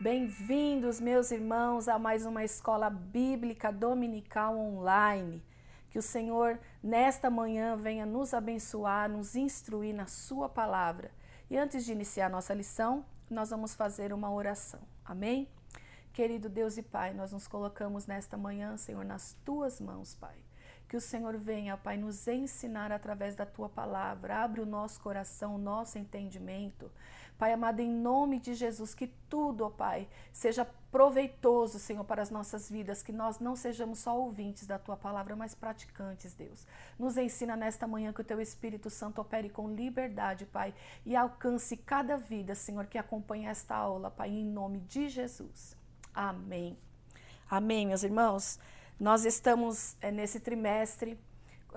Bem-vindos, meus irmãos, a mais uma escola bíblica dominical online. Que o Senhor, nesta manhã, venha nos abençoar, nos instruir na sua palavra. E antes de iniciar a nossa lição, nós vamos fazer uma oração. Amém? Querido Deus e Pai, nós nos colocamos nesta manhã, Senhor, nas tuas mãos, Pai. Que o Senhor venha, Pai, nos ensinar através da tua palavra. Abre o nosso coração, o nosso entendimento. Pai amado, em nome de Jesus, que tudo, ó Pai, seja proveitoso, Senhor, para as nossas vidas, que nós não sejamos só ouvintes da Tua palavra, mas praticantes, Deus. Nos ensina nesta manhã que o Teu Espírito Santo opere com liberdade, Pai, e alcance cada vida, Senhor, que acompanha esta aula, Pai, em nome de Jesus. Amém. Amém, meus irmãos. Nós estamos nesse trimestre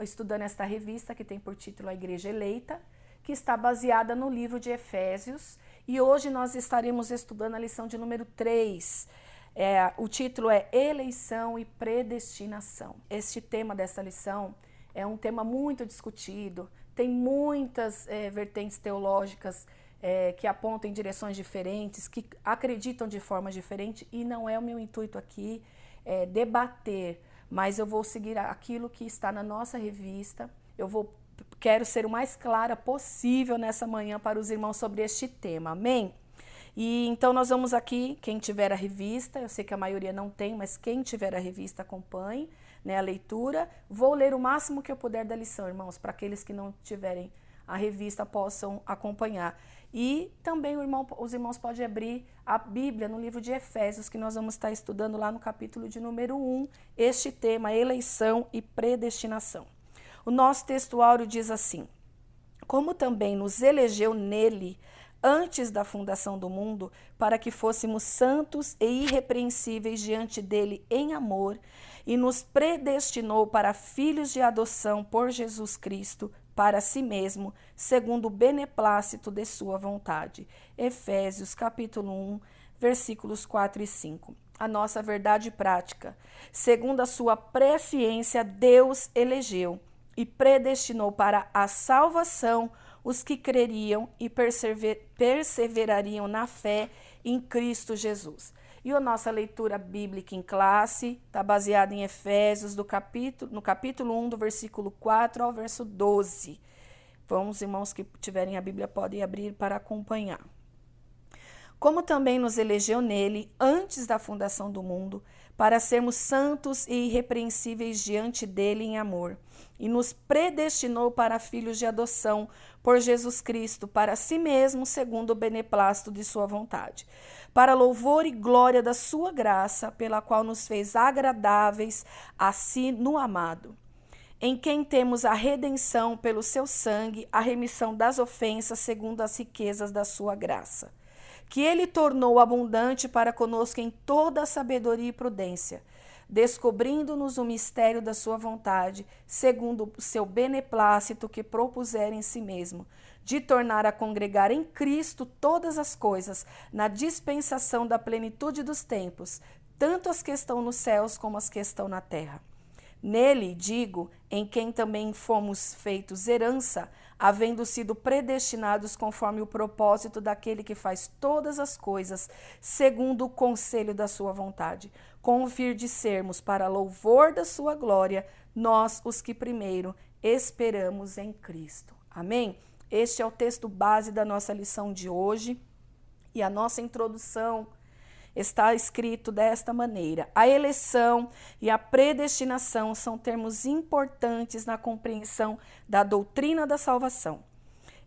estudando esta revista que tem por título A Igreja Eleita, que está baseada no livro de Efésios, e hoje nós estaremos estudando a lição de número 3. O título é Eleição e Predestinação. Este tema dessa lição é um tema muito discutido, tem muitas vertentes teológicas que apontam em direções diferentes, que acreditam de forma diferente, e não é o meu intuito aqui debater, mas eu vou seguir aquilo que está na nossa revista. Quero ser o mais clara possível nessa manhã para os irmãos sobre este tema, amém? E então nós vamos aqui, quem tiver a revista, eu sei que a maioria não tem, mas quem tiver a revista acompanhe, né, a leitura. Vou ler o máximo que eu puder da lição, irmãos, para aqueles que não tiverem a revista possam acompanhar. E também os irmãos podem abrir a Bíblia no livro de Efésios, que nós vamos estar estudando lá no capítulo de número 1, este tema, eleição e predestinação. O nosso texto áureo diz assim: como também nos elegeu nele antes da fundação do mundo, para que fôssemos santos e irrepreensíveis diante dele em amor, e nos predestinou para filhos de adoção por Jesus Cristo, para si mesmo, segundo o beneplácito de sua vontade. Efésios capítulo 1, versículos 4 e 5. A nossa verdade prática. Segundo a sua presciência, Deus elegeu e predestinou para a salvação os que creriam e perseverariam na fé em Cristo Jesus. E a nossa leitura bíblica em classe está baseada em Efésios, no capítulo 1, do versículo 4 ao verso 12. Vamos, irmãos que tiverem a Bíblia, podem abrir para acompanhar. Como também nos elegeu nele antes da fundação do mundo, para sermos santos e irrepreensíveis diante dele em amor, e nos predestinou para filhos de adoção por Jesus Cristo, para si mesmo, segundo o beneplácito de sua vontade, para louvor e glória da sua graça, pela qual nos fez agradáveis a si no amado, em quem temos a redenção pelo seu sangue, a remissão das ofensas segundo as riquezas da sua graça, que ele tornou abundante para conosco em toda a sabedoria e prudência, descobrindo-nos o mistério da sua vontade, segundo o seu beneplácito que propusera em si mesmo, de tornar a congregar em Cristo todas as coisas, na dispensação da plenitude dos tempos, tanto as que estão nos céus como as que estão na terra. Nele, digo, em quem também fomos feitos herança, havendo sido predestinados conforme o propósito daquele que faz todas as coisas, segundo o conselho da sua vontade, com o vir de sermos, para louvor da sua glória, nós os que primeiro esperamos em Cristo. Amém? Este é o texto base da nossa lição de hoje, e a nossa introdução está escrito desta maneira: a eleição e a predestinação são termos importantes na compreensão da doutrina da salvação.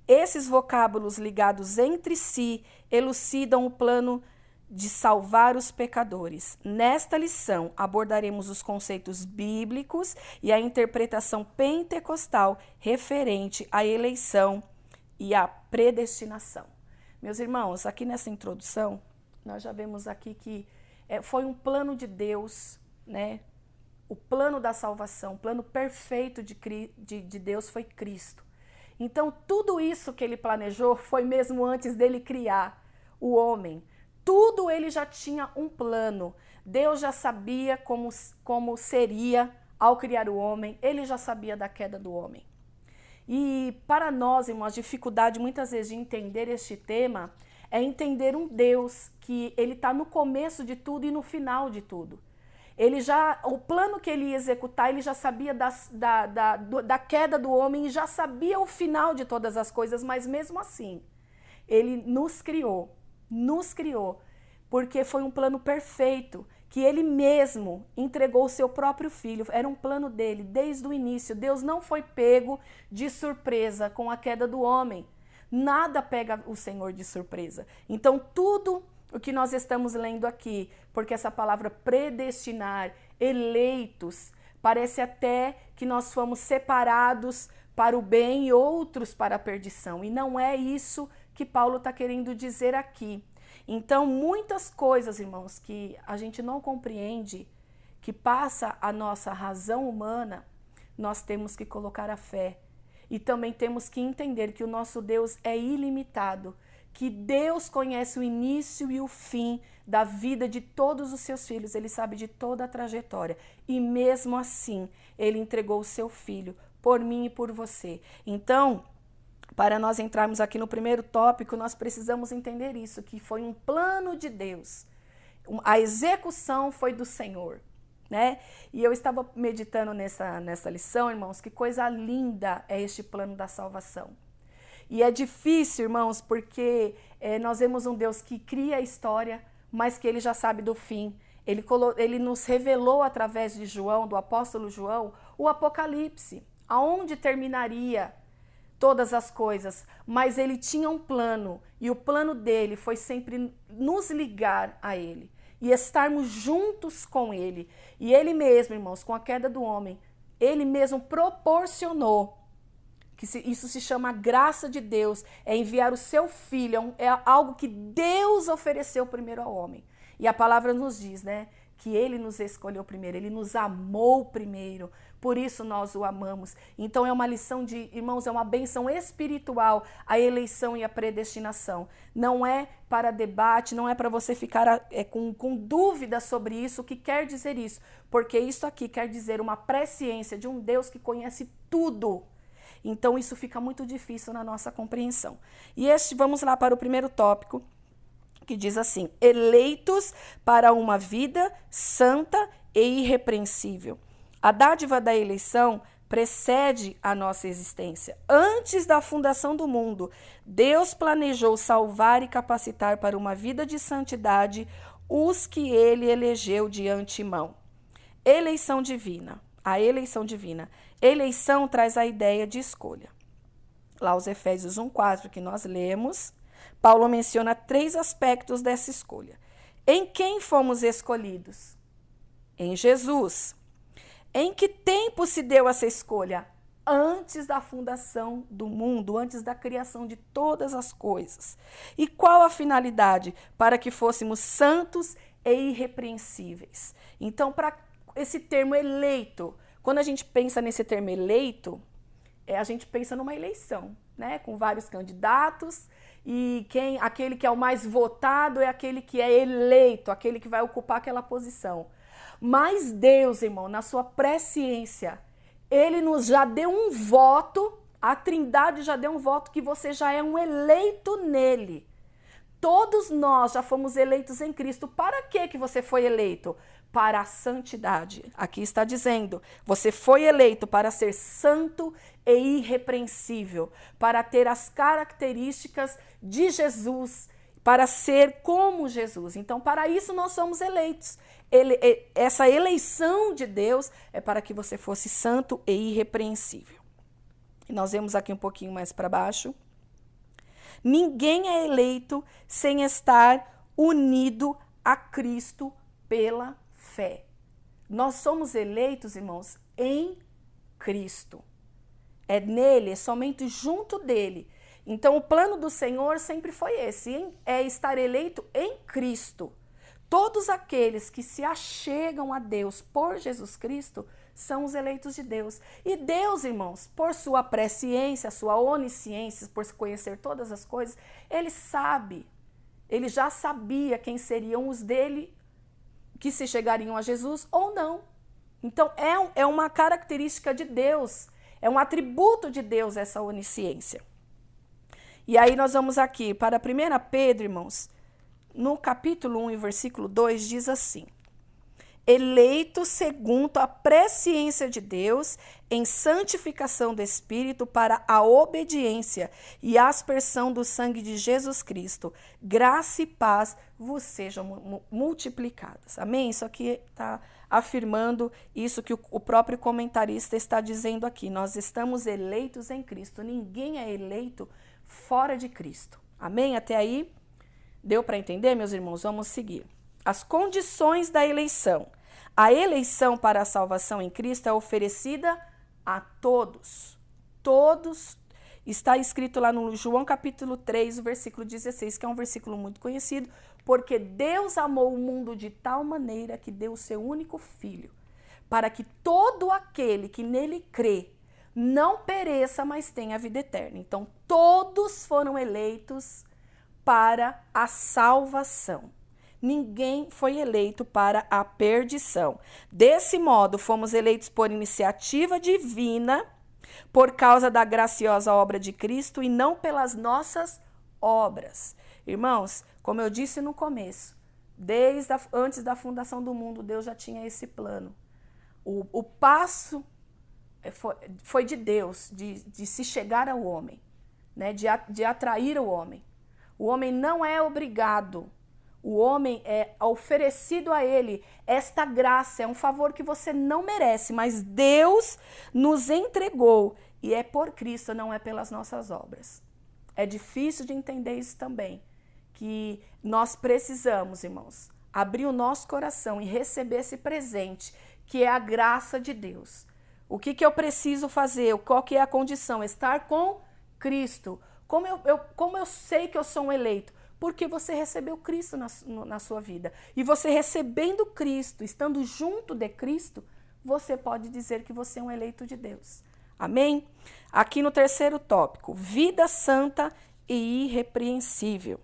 Esses vocábulos ligados entre si elucidam o plano de salvar os pecadores. Nesta lição, abordaremos os conceitos bíblicos e a interpretação pentecostal referente à eleição e à predestinação. Meus irmãos, aqui nessa introdução, nós já vemos aqui que foi um plano de Deus, né? O plano da salvação, o plano perfeito de Deus foi Cristo. Então, tudo isso que ele planejou foi mesmo antes dele criar o homem. Tudo ele já tinha um plano. Deus já sabia como seria ao criar o homem. Ele já sabia da queda do homem. E para nós, irmãos, a dificuldade muitas vezes de entender este tema é entender um Deus que ele está no começo de tudo e no final de tudo. O plano que ele ia executar, ele já sabia da queda do homem e já sabia o final de todas as coisas, mas mesmo assim, ele nos criou, porque foi um plano perfeito, que ele mesmo entregou o seu próprio filho, era um plano dele, desde o início. Deus não foi pego de surpresa com a queda do homem, nada pega o Senhor de surpresa. Então tudo o que nós estamos lendo aqui, porque essa palavra predestinar, eleitos, parece até que nós fomos separados para o bem e outros para a perdição, e não é isso que Paulo está querendo dizer aqui. Então, muitas coisas, irmãos, que a gente não compreende, que passa a nossa razão humana, nós temos que colocar a fé. E também temos que entender que o nosso Deus é ilimitado, que Deus conhece o início e o fim da vida de todos os seus filhos, ele sabe de toda a trajetória. E mesmo assim, ele entregou o seu filho por mim e por você. Então, para nós entrarmos aqui no primeiro tópico, nós precisamos entender isso, que foi um plano de Deus. A execução foi do Senhor, né? E eu estava meditando nessa lição, irmãos, que coisa linda é este plano da salvação. E é difícil, irmãos, porque nós vemos um Deus que cria a história, mas que ele já sabe do fim. Ele nos revelou através de João, do apóstolo João, o Apocalipse, aonde terminaria todas as coisas, mas ele tinha um plano, e o plano dele foi sempre nos ligar a ele, e estarmos juntos com ele. E ele mesmo, irmãos, com a queda do homem, ele mesmo proporcionou, que isso se chama graça de Deus, é enviar o seu filho, é algo que Deus ofereceu primeiro ao homem. E a palavra nos diz, né, que ele nos escolheu primeiro, ele nos amou primeiro, por isso nós o amamos. Então é uma lição de, irmãos, é uma bênção espiritual a eleição e a predestinação. Não é para debate, não é para você ficar com dúvida sobre isso, o que quer dizer isso, porque isso aqui quer dizer uma presciência de um Deus que conhece tudo. Então isso fica muito difícil na nossa compreensão. E vamos lá para o primeiro tópico, que diz assim: eleitos para uma vida santa e irrepreensível. A dádiva da eleição precede a nossa existência. Antes da fundação do mundo, Deus planejou salvar e capacitar para uma vida de santidade os que ele elegeu de antemão. Eleição divina. A eleição divina. Eleição traz a ideia de escolha. Lá os Efésios 1:4 que nós lemos, Paulo menciona 3 aspectos dessa escolha. Em quem fomos escolhidos? Em Jesus. Em que tempo se deu essa escolha? Antes da fundação do mundo, antes da criação de todas as coisas. E qual a finalidade? Para que fôssemos santos e irrepreensíveis. Então, para esse termo eleito, quando a gente pensa nesse termo eleito, a gente pensa numa eleição, né? Com vários candidatos, e aquele que é o mais votado é aquele que é eleito, aquele que vai ocupar aquela posição. Mas Deus, irmão, na sua presciência, ele nos já deu um voto, a Trindade já deu um voto que você já é um eleito nele. Todos nós já fomos eleitos em Cristo. Para que você foi eleito? Para a santidade. Aqui está dizendo, você foi eleito para ser santo e irrepreensível, para ter as características de Jesus, para ser como Jesus. Então, para isso nós somos eleitos. Essa eleição de Deus é para que você fosse santo e irrepreensível. E nós vemos aqui um pouquinho mais para baixo. Ninguém é eleito sem estar unido a Cristo pela fé. Nós somos eleitos, irmãos, em Cristo. É nele, é somente junto dele. Então, o plano do Senhor sempre foi esse, é estar eleito em Cristo. Todos aqueles que se achegam a Deus por Jesus Cristo são os eleitos de Deus. E Deus, irmãos, por sua presciência, sua onisciência, por conhecer todas as coisas, ele sabe, ele já sabia quem seriam os dele que se chegariam a Jesus ou não. Então, é uma característica de Deus, é um atributo de Deus essa onisciência. E aí nós vamos aqui para 1 Pedro, irmãos, no capítulo 1 e versículo 2, diz assim: eleitos segundo a presciência de Deus, em santificação do Espírito, para a obediência e aspersão do sangue de Jesus Cristo. Graça e paz vos sejam multiplicadas. Amém? Isso aqui está afirmando isso que o próprio comentarista está dizendo aqui. Nós estamos eleitos em Cristo. Ninguém é eleito fora de Cristo. Amém? Até aí? Deu para entender, meus irmãos? Vamos seguir. As condições da eleição. A eleição para a salvação em Cristo é oferecida a todos. Todos. Está escrito lá no João capítulo 3, o versículo 16, que é um versículo muito conhecido. Porque Deus amou o mundo de tal maneira que deu o seu único filho, para que todo aquele que nele crê não pereça, mas tenha a vida eterna. Então, todos foram eleitos para a salvação. Ninguém foi eleito para a perdição. Desse modo, fomos eleitos por iniciativa divina, por causa da graciosa obra de Cristo e não pelas nossas obras. Irmãos, como eu disse no começo, antes da fundação do mundo, Deus já tinha esse plano. O passo foi de Deus, de se chegar ao homem, né? De atrair o homem. O homem não é obrigado. O homem é oferecido a ele esta graça, é um favor que você não merece, mas Deus nos entregou e é por Cristo, não é pelas nossas obras. É difícil de entender isso também, que nós precisamos, irmãos, abrir o nosso coração e receber esse presente, que é a graça de Deus. O que eu preciso fazer? Qual que é a condição? Estar com Cristo. Como eu sei que eu sou um eleito? Porque você recebeu Cristo na sua vida. E você recebendo Cristo, estando junto de Cristo, você pode dizer que você é um eleito de Deus. Amém? Aqui no terceiro tópico, vida santa e irrepreensível.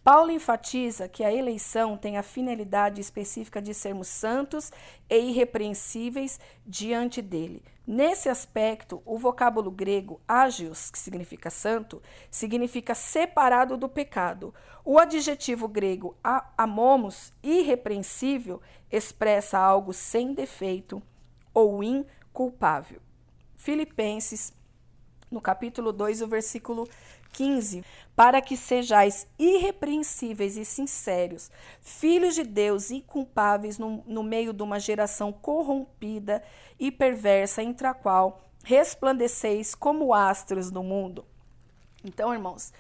Paulo enfatiza que a eleição tem a finalidade específica de sermos santos e irrepreensíveis diante dele. Nesse aspecto, o vocábulo grego agios, que significa santo, significa separado do pecado. O adjetivo grego amomos, irrepreensível, expressa algo sem defeito ou inculpável. Filipenses, no capítulo 2, o versículo 15, para que sejais irrepreensíveis e sinceros, filhos de Deus inculpáveis no meio de uma geração corrompida e perversa, entre a qual resplandeceis como astros do mundo. Então, irmãos,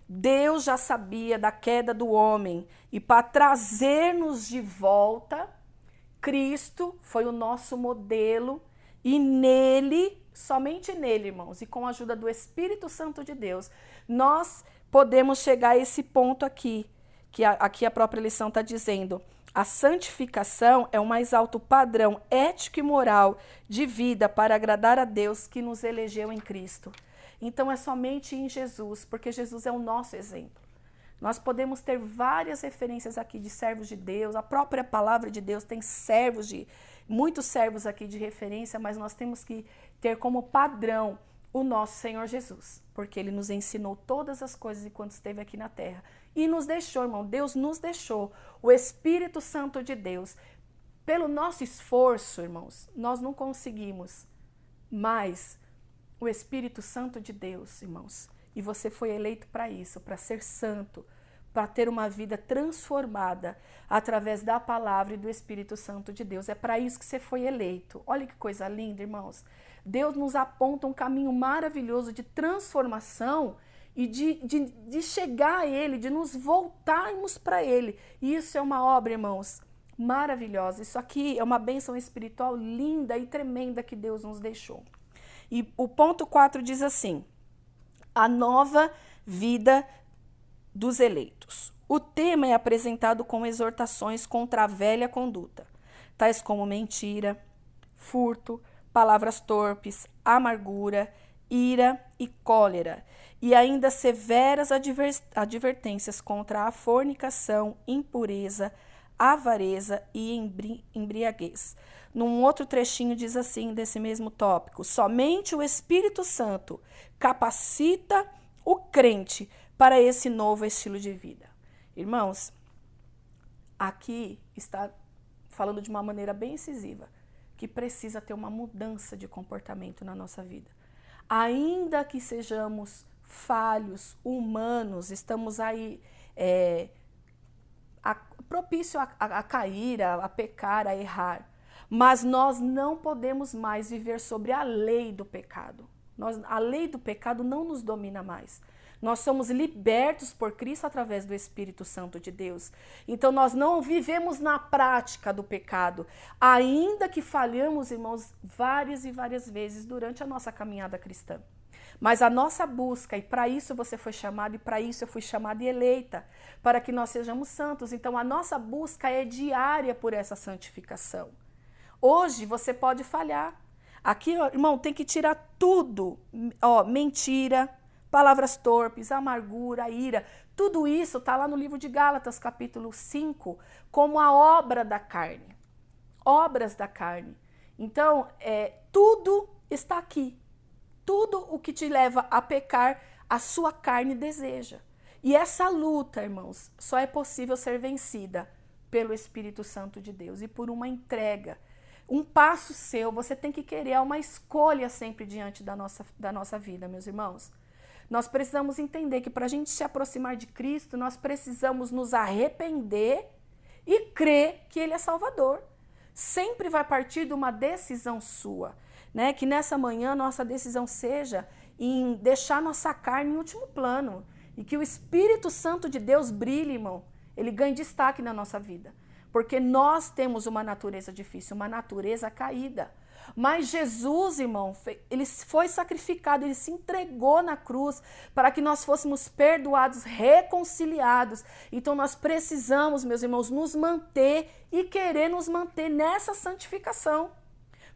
Deus já sabia da queda do homem e para trazer-nos de volta, Cristo foi o nosso modelo e nele, somente nele, irmãos, e com a ajuda do Espírito Santo de Deus, nós podemos chegar a esse ponto aqui, que aqui a própria lição está dizendo. A santificação é o mais alto padrão ético e moral de vida para agradar a Deus que nos elegeu em Cristo. Então é somente em Jesus, porque Jesus é o nosso exemplo. Nós podemos ter várias referências aqui de servos de Deus, a própria palavra de Deus tem muitos servos aqui de referência, mas nós temos que ter como padrão o nosso Senhor Jesus, porque Ele nos ensinou todas as coisas enquanto esteve aqui na terra. E nos deixou, irmão, Deus nos deixou, o Espírito Santo de Deus. Pelo nosso esforço, irmãos, nós não conseguimos, mas o Espírito Santo de Deus, irmãos, e você foi eleito para isso, para ser santo, para ter uma vida transformada através da palavra e do Espírito Santo de Deus. É para isso que você foi eleito. Olha que coisa linda, irmãos. Deus nos aponta um caminho maravilhoso de transformação e de chegar a Ele, de nos voltarmos para Ele. E isso é uma obra, irmãos, maravilhosa. Isso aqui é uma bênção espiritual linda e tremenda que Deus nos deixou. E o ponto 4 diz assim: a nova vida dos eleitos. O tema é apresentado com exortações contra a velha conduta, tais como mentira, furto, palavras torpes, amargura, ira e cólera, e ainda severas advertências contra a fornicação, impureza, avareza e embriaguez. num outro trechinho diz assim, desse mesmo tópico: somente o Espírito Santo capacita o crente para esse novo estilo de vida. Irmãos, aqui está falando de uma maneira bem incisiva, que precisa ter uma mudança de comportamento na nossa vida. Ainda que sejamos falhos, humanos, estamos aí propício a cair, a pecar, a errar. Mas nós não podemos mais viver sobre a lei do pecado. A lei do pecado não nos domina mais. Nós somos libertos por Cristo através do Espírito Santo de Deus. Então nós não vivemos na prática do pecado, ainda que falhamos, irmãos, várias e várias vezes durante a nossa caminhada cristã. Mas a nossa busca, e para isso você foi chamado, e para isso eu fui chamada e eleita, para que nós sejamos santos. Então a nossa busca é diária por essa santificação. Hoje você pode falhar. Aqui, ó, irmão, tem que tirar tudo. Ó, mentira, palavras torpes, amargura, ira. Tudo isso está lá no livro de Gálatas, capítulo 5, como a obra da carne. Obras da carne. Então, tudo está aqui. Tudo o que te leva a pecar, a sua carne deseja. E essa luta, irmãos, só é possível ser vencida pelo Espírito Santo de Deus e por uma entrega. Um passo seu, você tem que querer, é uma escolha sempre diante da nossa vida, meus irmãos. Nós precisamos entender que para a gente se aproximar de Cristo, nós precisamos nos arrepender e crer que Ele é Salvador. Sempre vai partir de uma decisão sua, né? Que nessa manhã nossa decisão seja em deixar nossa carne em último plano e que o Espírito Santo de Deus brilhe, irmão. Ele ganhe destaque na nossa vida. Porque nós temos uma natureza difícil, uma natureza caída. Mas Jesus, irmão, ele foi sacrificado, ele se entregou na cruz para que nós fôssemos perdoados, reconciliados. Então nós precisamos, meus irmãos, nos manter e querer nos manter nessa santificação.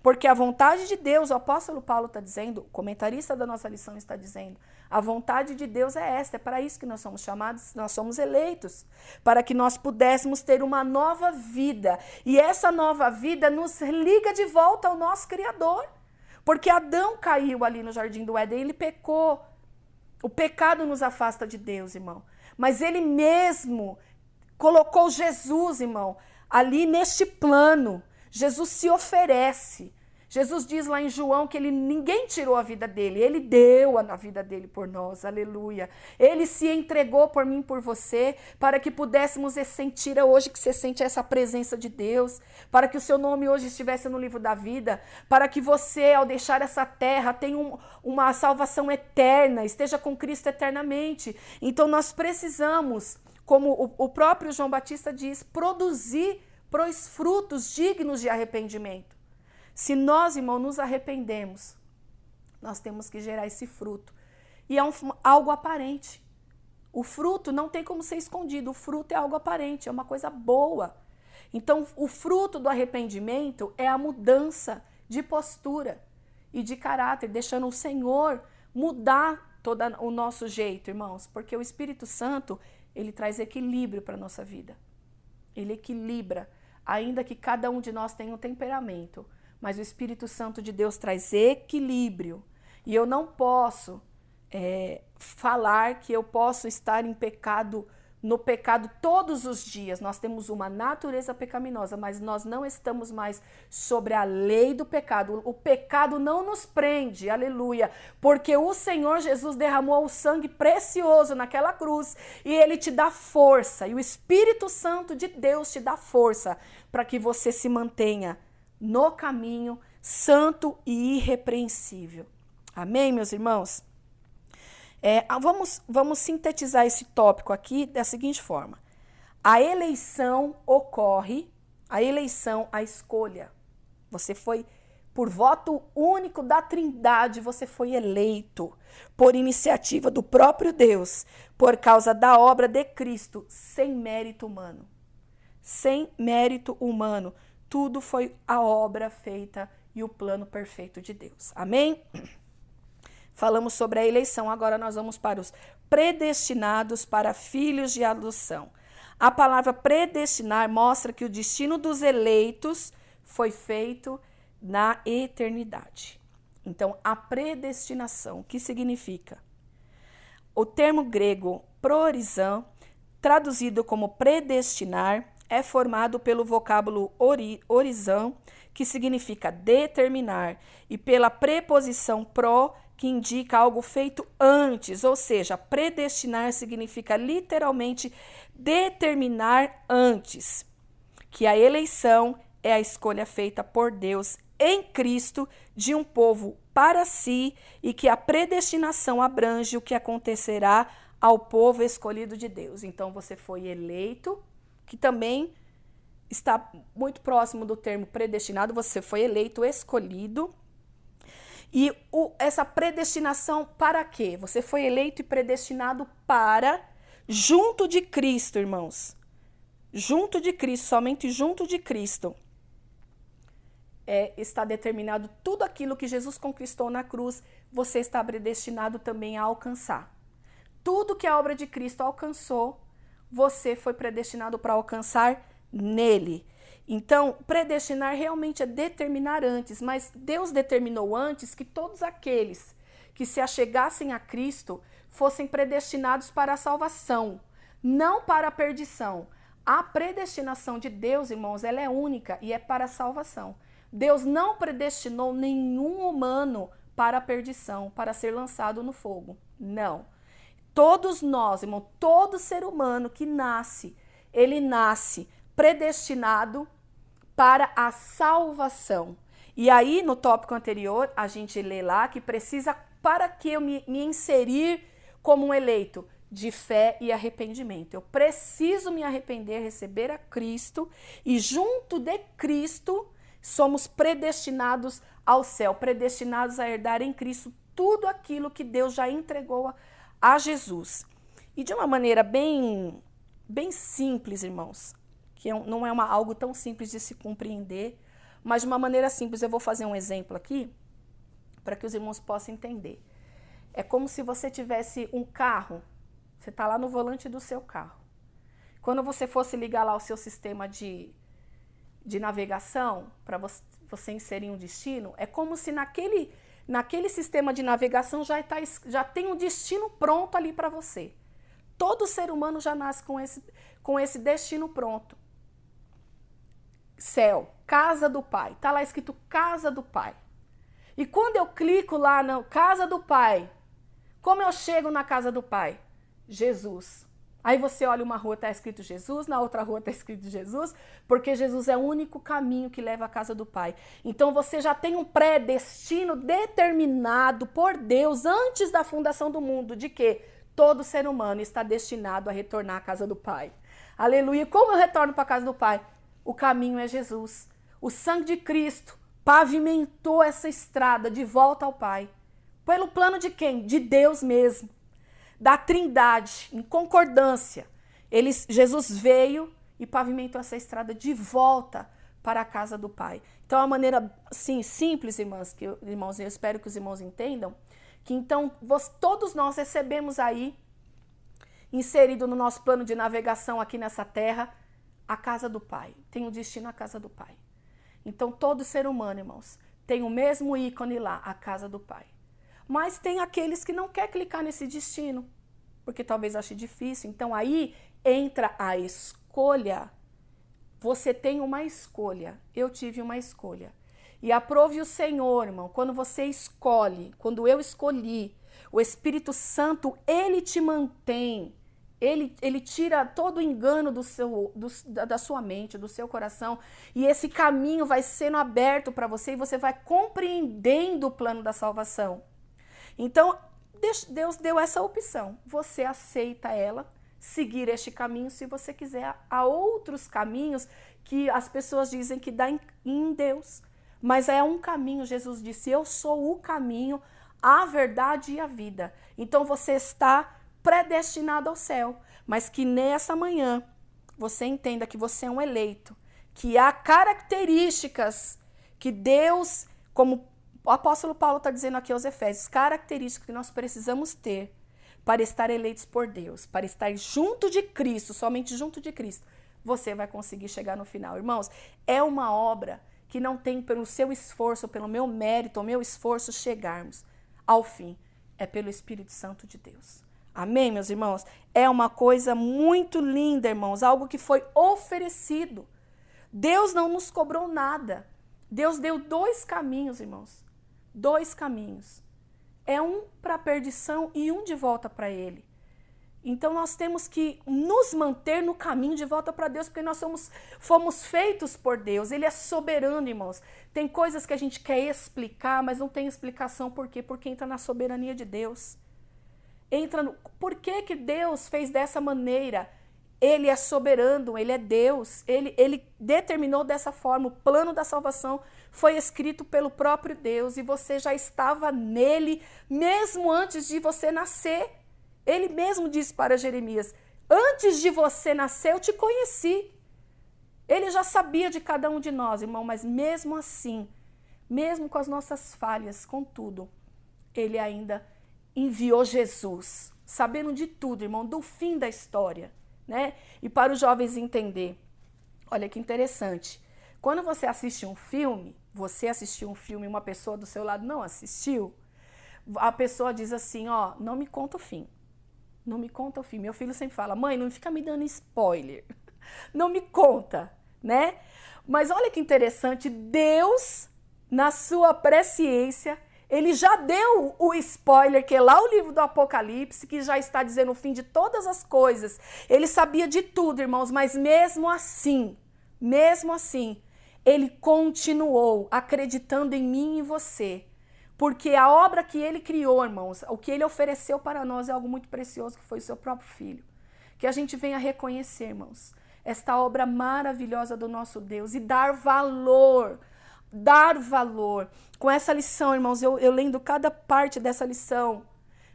Porque a vontade de Deus, o apóstolo Paulo está dizendo, o comentarista da nossa lição está dizendo, a vontade de Deus é esta, é para isso que nós somos chamados, nós somos eleitos, para que nós pudéssemos ter uma nova vida. E essa nova vida nos liga de volta ao nosso Criador. Porque Adão caiu ali no Jardim do Éden, ele pecou. O pecado nos afasta de Deus, irmão. Mas ele mesmo colocou Jesus, irmão, ali neste plano. Jesus se oferece. Jesus diz lá em João que ninguém tirou a vida dele, ele deu a vida dele por nós, aleluia. Ele se entregou por mim, por você, para que pudéssemos sentir hoje que você sente essa presença de Deus, para que o seu nome hoje estivesse no livro da vida, para que você, ao deixar essa terra, tenha uma salvação eterna, esteja com Cristo eternamente. Então nós precisamos, como o próprio João Batista diz, produzir frutos dignos de arrependimento. Se nós, irmão, nos arrependemos, nós temos que gerar esse fruto. E é algo aparente. O fruto não tem como ser escondido. O fruto é algo aparente, é uma coisa boa. Então, o fruto do arrependimento é a mudança de postura e de caráter, deixando o Senhor mudar todo o nosso jeito, irmãos. Porque o Espírito Santo, ele traz equilíbrio para a nossa vida. Ele equilibra, ainda que cada um de nós tenha um temperamento. Mas o Espírito Santo de Deus traz equilíbrio. E eu não posso falar que eu posso estar no pecado todos os dias. Nós temos uma natureza pecaminosa, mas nós não estamos mais sobre a lei do pecado. O pecado não nos prende, aleluia, porque o Senhor Jesus derramou o sangue precioso naquela cruz e Ele te dá força. E o Espírito Santo de Deus te dá força para que você se mantenha no caminho santo e irrepreensível. Amém, meus irmãos? Vamos sintetizar esse tópico aqui da seguinte forma. A eleição ocorre, a escolha. Você foi, por voto único da Trindade, você foi eleito por iniciativa do próprio Deus, por causa da obra de Cristo, sem mérito humano. Sem mérito humano. Tudo foi a obra feita e o plano perfeito de Deus. Amém? Falamos sobre a eleição, agora nós vamos para os predestinados para filhos de adoção. A palavra predestinar mostra que o destino dos eleitos foi feito na eternidade. Então, a predestinação, o que significa? O termo grego prorizan, traduzido como predestinar, é formado pelo vocábulo orizan, que significa determinar, e pela preposição pro, que indica algo feito antes, ou seja, predestinar significa literalmente determinar antes, que a eleição é a escolha feita por Deus em Cristo de um povo para si e que a predestinação abrange o que acontecerá ao povo escolhido de Deus. Então você foi eleito, que também está muito próximo do termo predestinado, você foi eleito, escolhido. E essa predestinação para quê? Você foi eleito e predestinado para, junto de Cristo, irmãos. Junto de Cristo, somente junto de Cristo. Está determinado tudo aquilo que Jesus conquistou na cruz, você está predestinado também a alcançar. Tudo que a obra de Cristo alcançou, você foi predestinado para alcançar nele. Então, predestinar realmente é determinar antes, mas Deus determinou antes que todos aqueles que se achegassem a Cristo fossem predestinados para a salvação, não para a perdição. A predestinação de Deus, irmãos, ela é única e é para a salvação. Deus não predestinou nenhum humano para a perdição, para ser lançado no fogo. Não. Todos nós, irmão, todo ser humano que nasce, ele nasce predestinado para a salvação. E aí, no tópico anterior, a gente lê lá que precisa, para que eu me inserir como um eleito, de fé e arrependimento. Eu preciso me arrepender, receber a Cristo e junto de Cristo somos predestinados ao céu, predestinados a herdar em Cristo tudo aquilo que Deus já entregou a Jesus. E de uma maneira bem simples, irmãos, que não é algo tão simples de se compreender, mas de uma maneira simples, eu vou fazer um exemplo aqui, para que os irmãos possam entender. É como se você tivesse um carro, você está lá no volante do seu carro. Quando você fosse ligar lá o seu sistema de navegação, para você inserir um destino, é como se naquele sistema de navegação já tem um destino pronto ali para você. Todo ser humano já nasce com esse destino pronto. Céu, casa do Pai. Está lá escrito casa do Pai. E quando eu clico lá na casa do Pai, como eu chego na casa do Pai? Jesus. Aí você olha uma rua, está escrito Jesus, na outra rua está escrito Jesus, porque Jesus é o único caminho que leva à casa do Pai. Então você já tem um pré-destino determinado por Deus antes da fundação do mundo, de que todo ser humano está destinado a retornar à casa do Pai. Aleluia. Como eu retorno para a casa do Pai? O caminho é Jesus. O sangue de Cristo pavimentou essa estrada de volta ao Pai. Pelo plano de quem? De Deus mesmo. Da Trindade, em concordância. Jesus veio e pavimentou essa estrada de volta para a casa do Pai. Então, é uma maneira assim, simples, irmãos, eu espero que os irmãos entendam, que então todos nós recebemos aí, inserido no nosso plano de navegação aqui nessa terra, a casa do Pai. Tem um destino à casa do Pai. Então, todo ser humano, irmãos, tem o mesmo ícone lá, a casa do Pai. Mas tem aqueles que não querem clicar nesse destino, porque talvez ache difícil. Então aí entra a escolha. Você tem uma escolha. Eu tive uma escolha. E aprove o Senhor, irmão, quando você escolhe, quando eu escolhi, o Espírito Santo, ele te mantém. Ele tira todo o engano da sua mente, do seu coração. E esse caminho vai sendo aberto para você e você vai compreendendo o plano da salvação. Então, Deus deu essa opção. Você aceita ela, seguir este caminho. Se você quiser, há outros caminhos que as pessoas dizem que dá em Deus. Mas é um caminho, Jesus disse, eu sou o caminho, a verdade e a vida. Então, você está predestinado ao céu. Mas que nessa manhã, você entenda que você é um eleito. Que há características que Deus, como o apóstolo Paulo está dizendo aqui aos Efésios, características que nós precisamos ter para estar eleitos por Deus, para estar junto de Cristo, somente junto de Cristo, você vai conseguir chegar no final. Irmãos, é uma obra que não tem pelo seu esforço, pelo meu mérito, o meu esforço chegarmos ao fim. É pelo Espírito Santo de Deus. Amém, meus irmãos? É uma coisa muito linda, irmãos, algo que foi oferecido. Deus não nos cobrou nada. Deus deu 2 caminhos, irmãos. 2 caminhos. É um para a perdição e um de volta para Ele. Então nós temos que nos manter no caminho de volta para Deus, porque nós fomos feitos por Deus. Ele é soberano, irmãos. Tem coisas que a gente quer explicar, mas não tem explicação. Por quê? Porque entra na soberania de Deus. Por que Deus fez dessa maneira? Ele é soberano, Ele é Deus. Ele determinou dessa forma. O plano da salvação foi escrito pelo próprio Deus e você já estava nele mesmo antes de você nascer. Ele mesmo disse para Jeremias, antes de você nascer eu te conheci. Ele já sabia de cada um de nós, irmão, mas mesmo assim, mesmo com as nossas falhas, contudo, Ele ainda enviou Jesus, sabendo de tudo, irmão, do fim da história, né? E para os jovens entender, olha que interessante, quando você assiste um filme, você assistiu um filme e uma pessoa do seu lado não assistiu, a pessoa diz assim, ó, não me conta o fim. Não me conta o fim. Meu filho sempre fala, mãe, não fica me dando spoiler. Não me conta, né? Mas olha que interessante, Deus, na sua presciência, Ele já deu o spoiler, que é lá o livro do Apocalipse, que já está dizendo o fim de todas as coisas. Ele sabia de tudo, irmãos, mas mesmo assim, Ele continuou acreditando em mim e em você. Porque a obra que Ele criou, irmãos, o que Ele ofereceu para nós é algo muito precioso, que foi o seu próprio Filho. Que a gente venha reconhecer, irmãos, esta obra maravilhosa do nosso Deus e dar valor. Com essa lição, irmãos, eu lendo cada parte dessa lição,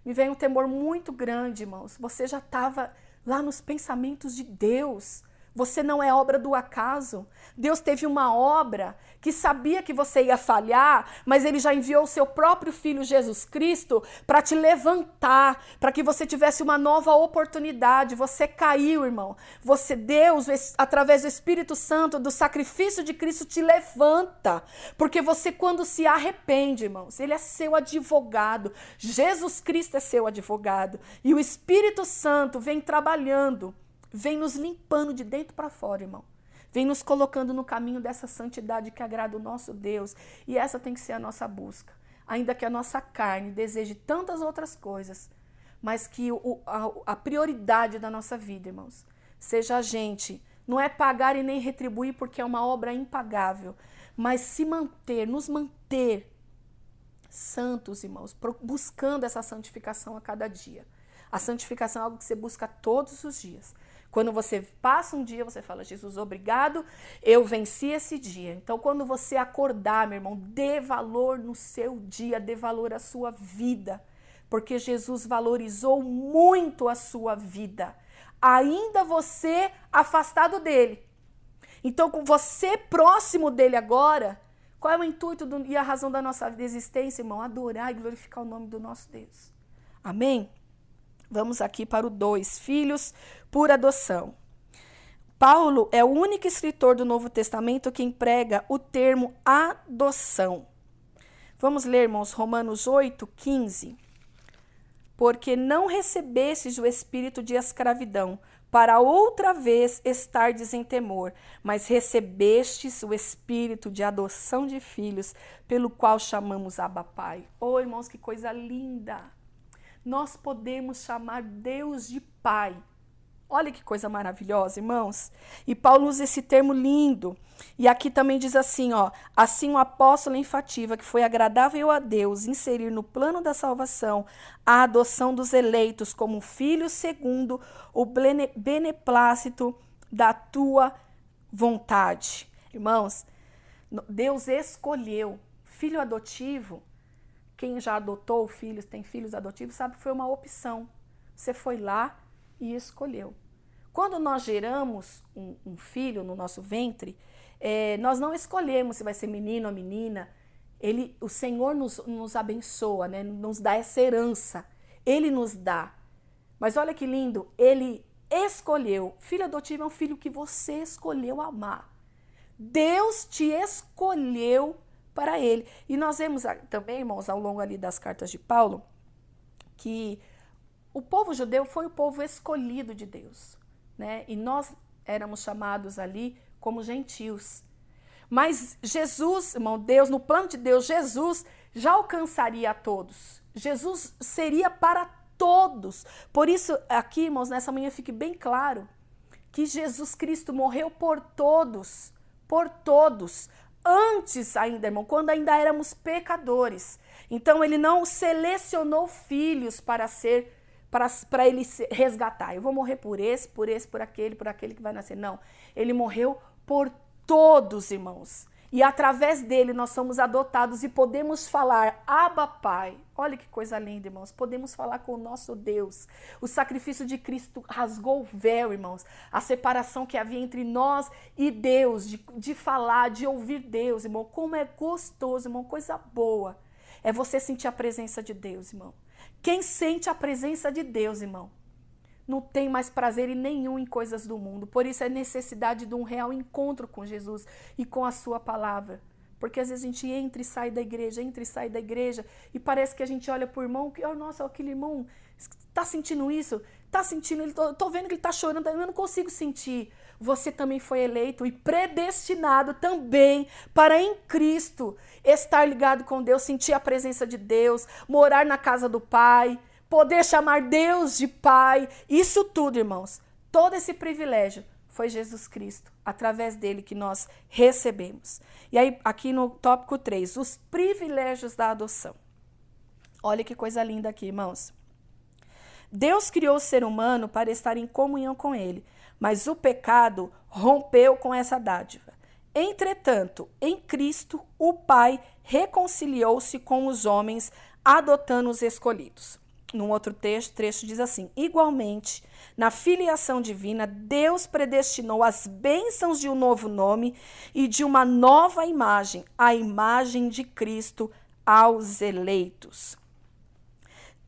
me veio um temor muito grande, irmãos. Você já estava lá nos pensamentos de Deus. Você não é obra do acaso. Deus teve uma obra que sabia que você ia falhar, mas Ele já enviou o seu próprio Filho Jesus Cristo para te levantar, para que você tivesse uma nova oportunidade. Você caiu, irmão. Deus, através do Espírito Santo, do sacrifício de Cristo, te levanta. Porque você, quando se arrepende, irmãos, Ele é seu advogado. Jesus Cristo é seu advogado. E o Espírito Santo vem trabalhando, vem nos limpando de dentro para fora, irmão. Vem nos colocando no caminho dessa santidade que agrada o nosso Deus. E essa tem que ser a nossa busca. Ainda que a nossa carne deseje tantas outras coisas, mas que a prioridade da nossa vida, irmãos, seja a gente. Não é pagar e nem retribuir, porque é uma obra impagável. Mas nos manter santos, irmãos, buscando essa santificação a cada dia. A santificação é algo que você busca todos os dias. Quando você passa um dia, você fala, Jesus, obrigado, eu venci esse dia. Então, quando você acordar, meu irmão, dê valor no seu dia, dê valor à sua vida, porque Jesus valorizou muito a sua vida, ainda você afastado dele. Então, com você próximo dele agora, qual é o intuito e a razão da nossa existência, irmão? Adorar e glorificar o nome do nosso Deus. Amém? Vamos aqui para o 2, filhos por adoção. Paulo é o único escritor do Novo Testamento que emprega o termo adoção. Vamos ler, irmãos, Romanos 8:15. Porque não recebestes o espírito de escravidão, para outra vez estardes em temor, mas recebestes o espírito de adoção de filhos, pelo qual chamamos Abba Pai. Oh, irmãos, que coisa linda! Nós podemos chamar Deus de Pai. Olha que coisa maravilhosa, irmãos. E Paulo usa esse termo lindo. E aqui também diz assim, ó. Assim o apóstolo enfativa que foi agradável a Deus inserir no plano da salvação a adoção dos eleitos como filhos segundo o beneplácito da tua vontade. Irmãos, Deus escolheu filho adotivo. Quem já adotou filhos, tem filhos adotivos, sabe que foi uma opção. Você foi lá e escolheu. Quando nós geramos um filho no nosso ventre, nós não escolhemos se vai ser menino ou menina. O Senhor nos abençoa, né? Nos dá essa herança. Ele nos dá. Mas olha que lindo, Ele escolheu. Filho adotivo é um filho que você escolheu amar. Deus te escolheu para ele. E nós vemos também, irmãos, ao longo ali das cartas de Paulo, que o povo judeu foi o povo escolhido de Deus, né? E nós éramos chamados ali como gentios. Mas Jesus, irmão, Deus, no plano de Deus, Jesus já alcançaria a todos. Jesus seria para todos. Por isso, aqui, irmãos, nessa manhã fique bem claro que Jesus Cristo morreu por todos, antes ainda, irmão, quando ainda éramos pecadores. Então, ele não selecionou filhos para ele resgatar. Eu vou morrer por esse, por aquele que vai nascer. Não, ele morreu por todos, irmãos. E através dele nós somos adotados e podemos falar, Abba, Pai. Olha que coisa linda, irmãos. Podemos falar com o nosso Deus. O sacrifício de Cristo rasgou o véu, irmãos. A separação que havia entre nós e Deus, de falar, de ouvir Deus, irmão. Como é gostoso, irmão, coisa boa. É você sentir a presença de Deus, irmão. Quem sente a presença de Deus, irmão, não tem mais prazer nenhum em coisas do mundo. Por isso é necessidade de um real encontro com Jesus e com a sua palavra. Porque às vezes a gente entra e sai da igreja, e parece que a gente olha pro irmão, que, oh, nossa, aquele irmão tá sentindo isso, tá sentindo, tô vendo que ele tá chorando, eu não consigo sentir. Você também foi eleito e predestinado também para em Cristo estar ligado com Deus, sentir a presença de Deus, morar na casa do Pai, poder chamar Deus de Pai. Isso tudo, irmãos, todo esse privilégio foi Jesus Cristo, através dele que nós recebemos. E aí, aqui no tópico 3, os privilégios da adoção. Olha que coisa linda aqui, irmãos. Deus criou o ser humano para estar em comunhão com ele, mas o pecado rompeu com essa dádiva. Entretanto, em Cristo, o Pai reconciliou-se com os homens, adotando os escolhidos. Num outro trecho diz assim, igualmente, na filiação divina, Deus predestinou as bênçãos de um novo nome e de uma nova imagem, a imagem de Cristo aos eleitos.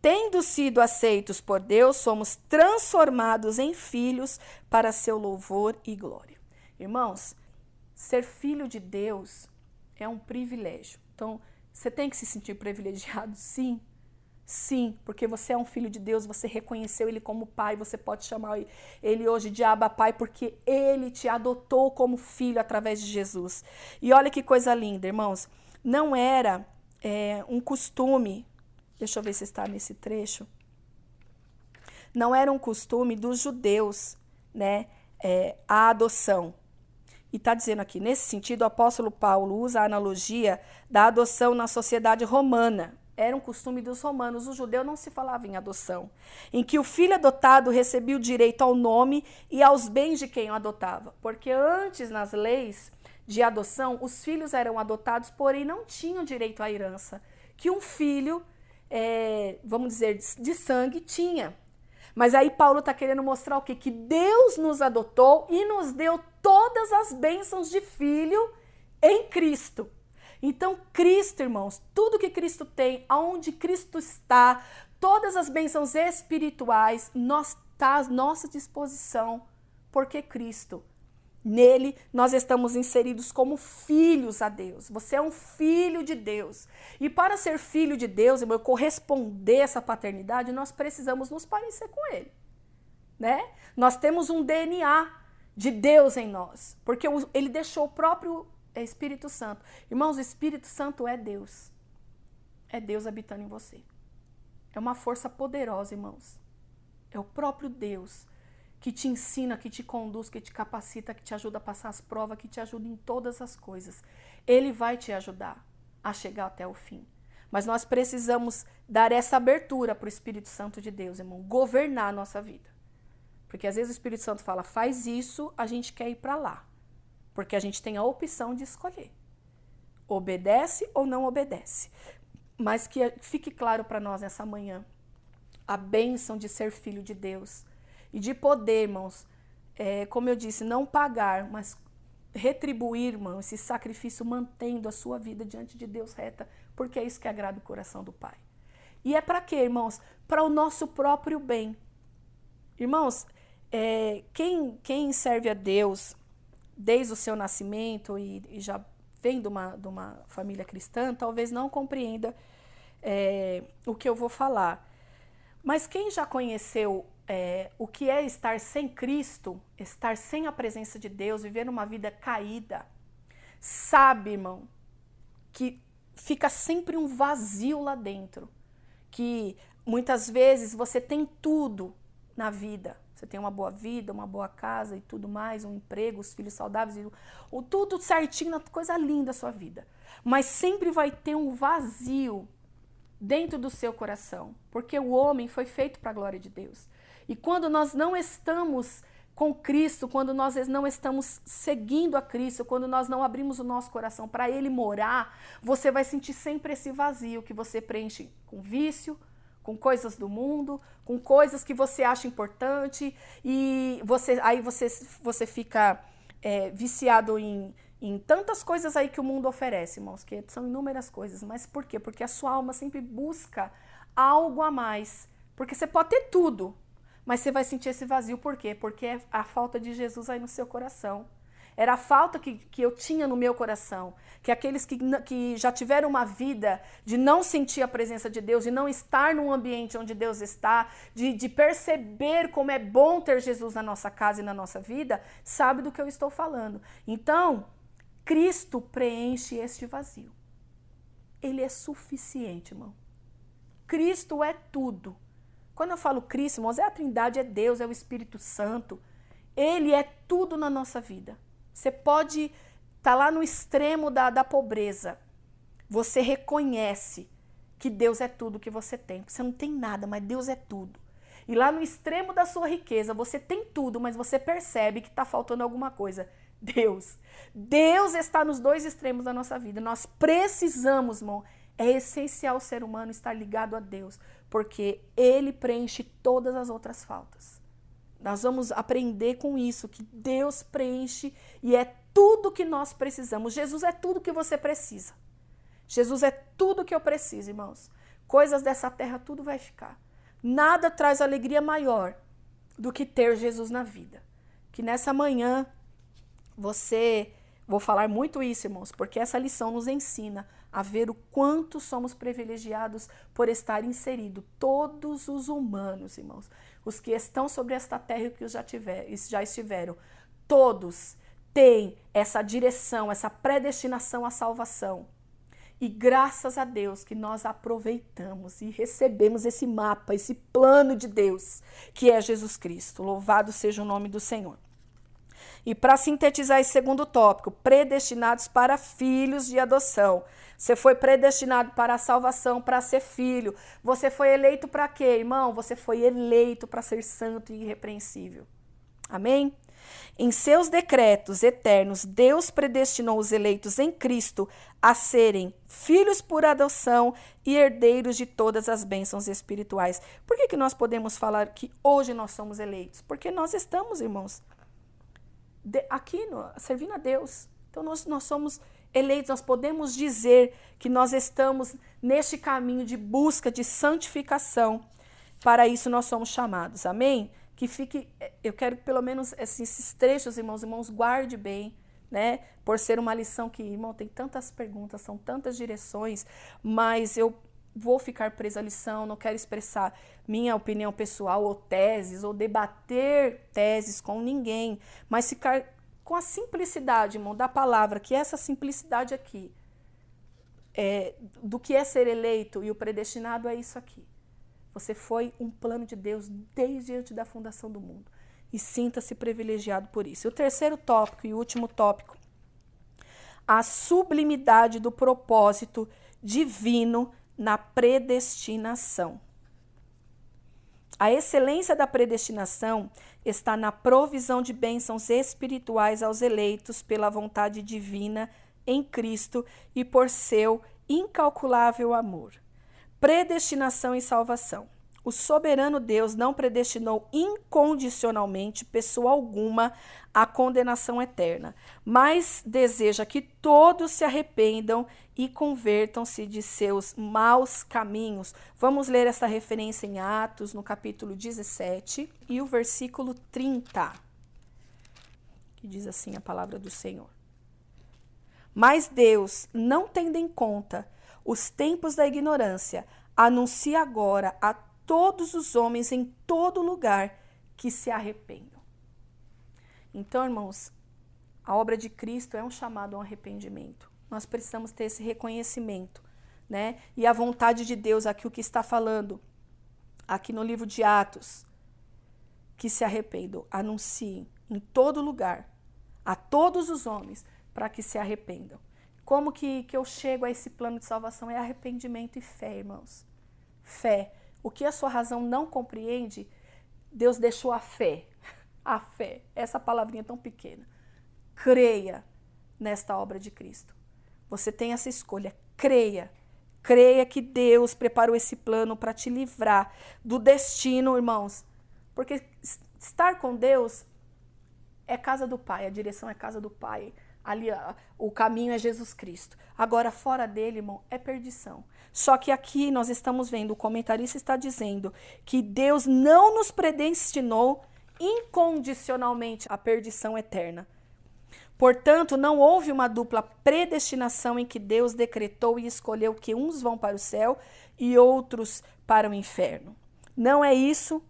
Tendo sido aceitos por Deus, somos transformados em filhos para seu louvor e glória. Irmãos, ser filho de Deus é um privilégio. Então, você tem que se sentir privilegiado, sim. Sim, porque você é um filho de Deus, você reconheceu ele como pai, você pode chamar ele hoje de Abba Pai, porque ele te adotou como filho através de Jesus. E olha que coisa linda, irmãos, não era um costume, deixa eu ver se está nesse trecho, não era um costume dos judeus, né, a adoção. E está dizendo aqui, nesse sentido, o apóstolo Paulo usa a analogia da adoção na sociedade romana. Era um costume dos romanos, o judeu não se falava em adoção, em que o filho adotado recebia o direito ao nome e aos bens de quem o adotava. Porque antes, nas leis de adoção, os filhos eram adotados, porém não tinham direito à herança, que um filho, vamos dizer, de sangue tinha. Mas aí Paulo está querendo mostrar o quê? Que Deus nos adotou e nos deu todas as bênçãos de filho em Cristo. Então, Cristo, irmãos, tudo que Cristo tem, aonde Cristo está, todas as bênçãos espirituais, está à nossa disposição, porque Cristo, nele, nós estamos inseridos como filhos a Deus. Você é um filho de Deus. E para ser filho de Deus, irmão, corresponder a essa paternidade, nós precisamos nos parecer com ele, né? Nós temos um DNA de Deus em nós, porque ele deixou o próprio Espírito Santo. Irmãos, o Espírito Santo é Deus. É Deus habitando em você. É uma força poderosa, irmãos. É o próprio Deus que te ensina, que te conduz, que te capacita, que te ajuda a passar as provas, que te ajuda em todas as coisas. Ele vai te ajudar a chegar até o fim. Mas nós precisamos dar essa abertura para o Espírito Santo de Deus, irmão, governar a nossa vida. Porque às vezes o Espírito Santo fala, faz isso, a gente quer ir para lá. Porque a gente tem a opção de escolher. Obedece ou não obedece. Mas que fique claro para nós nessa manhã a bênção de ser filho de Deus. E de poder, irmãos, como eu disse, não pagar, mas retribuir, irmão, esse sacrifício mantendo a sua vida diante de Deus reta, porque é isso que agrada o coração do Pai. E é para quê, irmãos? Para o nosso próprio bem. Irmãos, quem serve a Deus desde o seu nascimento e já vem de uma família cristã, talvez não compreenda o que eu vou falar. Mas quem já conheceu o que é estar sem Cristo, estar sem a presença de Deus, viver uma vida caída, sabe, irmão, que fica sempre um vazio lá dentro, que muitas vezes você tem tudo na vida, você tem uma boa vida, uma boa casa e tudo mais, um emprego, os filhos saudáveis, tudo certinho, coisa linda a sua vida, mas sempre vai ter um vazio dentro do seu coração, porque o homem foi feito para a glória de Deus. E quando nós não estamos com Cristo, quando nós não estamos seguindo a Cristo, quando nós não abrimos o nosso coração para Ele morar, você vai sentir sempre esse vazio que você preenche com vício, com coisas do mundo, com coisas que você acha importante, e aí você fica viciado em tantas coisas aí que o mundo oferece, irmãos, que são inúmeras coisas. Mas por quê? Porque a sua alma sempre busca algo a mais. Porque você pode ter tudo, mas você vai sentir esse vazio. Por quê? Porque é a falta de Jesus aí no seu coração. Era a falta que eu tinha no meu coração. Que aqueles que já tiveram uma vida de não sentir a presença de Deus, de não estar num ambiente onde Deus está, de perceber como é bom ter Jesus na nossa casa e na nossa vida, sabe do que eu estou falando. Então, Cristo preenche este vazio. Ele é suficiente, irmão. Cristo é tudo. Quando eu falo Cristo, irmãos, é a Trindade, é Deus, é o Espírito Santo. Ele é tudo na nossa vida. Você pode estar lá no extremo da pobreza. Você reconhece que Deus é tudo que você tem. Você não tem nada, mas Deus é tudo. E lá no extremo da sua riqueza, você tem tudo, mas você percebe que está faltando alguma coisa. Deus está nos dois extremos da nossa vida. Nós precisamos, irmão, é essencial o ser humano estar ligado a Deus, porque Ele preenche todas as outras faltas. Nós vamos aprender com isso, que Deus preenche e é tudo que nós precisamos. Jesus é tudo que você precisa. Jesus é tudo que eu preciso, irmãos. Coisas dessa terra, tudo vai ficar. Nada traz alegria maior do que ter Jesus na vida. Que nessa manhã vou falar muito isso, irmãos, porque essa lição nos ensina a ver o quanto somos privilegiados por estar inserido. Todos os humanos, irmãos, os que estão sobre esta terra e os que já estiveram, todos têm essa direção, essa predestinação à salvação. E graças a Deus que nós aproveitamos e recebemos esse mapa, esse plano de Deus, que é Jesus Cristo. Louvado seja o nome do Senhor. E para sintetizar esse segundo tópico, predestinados para filhos de adoção. Você foi predestinado para a salvação, para ser filho. Você foi eleito para quê, irmão? Você foi eleito para ser santo e irrepreensível. Amém? Em seus decretos eternos, Deus predestinou os eleitos em Cristo a serem filhos por adoção e herdeiros de todas as bênçãos espirituais. Por que nós podemos falar que hoje nós somos eleitos? Porque nós estamos, irmãos, aqui servindo a Deus. Então nós somos eleitos, nós podemos dizer que nós estamos neste caminho de busca de santificação. Para isso nós somos chamados, amém? Que fique, eu quero que pelo menos esses trechos, irmãos, guarde bem, né? Por ser uma lição que, irmão, tem tantas perguntas, são tantas direções, mas eu vou ficar presa à lição, não quero expressar minha opinião pessoal ou teses, ou debater teses com ninguém, mas ficar com a simplicidade, irmão, da palavra, que essa simplicidade aqui, do que é ser eleito e o predestinado é isso aqui. Você foi um plano de Deus desde antes da fundação do mundo. E sinta-se privilegiado por isso. E o terceiro tópico e último tópico, a sublimidade do propósito divino na predestinação. A excelência da predestinação está na provisão de bênçãos espirituais aos eleitos pela vontade divina em Cristo e por seu incalculável amor. Predestinação e salvação. O soberano Deus não predestinou incondicionalmente pessoa alguma à condenação eterna, mas deseja que todos se arrependam e convertam-se de seus maus caminhos. Vamos ler essa referência em Atos, no capítulo 17 e o versículo 30. que diz assim a palavra do Senhor. Mas Deus, não tendo em conta os tempos da ignorância, anuncia agora a todos os homens em todo lugar que se arrependam. Então, irmãos, a obra de Cristo é um chamado ao arrependimento. Nós precisamos ter esse reconhecimento, né? E a vontade de Deus, aqui o que está falando, aqui no livro de Atos, que se arrependam, anunciem em todo lugar, a todos os homens, para que se arrependam. Como que eu chego a esse plano de salvação? É arrependimento e fé, irmãos. Fé. O que a sua razão não compreende, Deus deixou a fé. A fé. Essa palavrinha tão pequena. Creia nesta obra de Cristo. Você tem essa escolha. Creia. Creia que Deus preparou esse plano para te livrar do destino, irmãos. Porque estar com Deus é casa do Pai, a direção é casa do Pai. Ali o caminho é Jesus Cristo. Agora, fora dele, irmão, é perdição. Só que aqui nós estamos vendo, o comentarista está dizendo que Deus não nos predestinou incondicionalmente à perdição eterna. Portanto, não houve uma dupla predestinação em que Deus decretou e escolheu que uns vão para o céu e outros para o inferno. Não é isso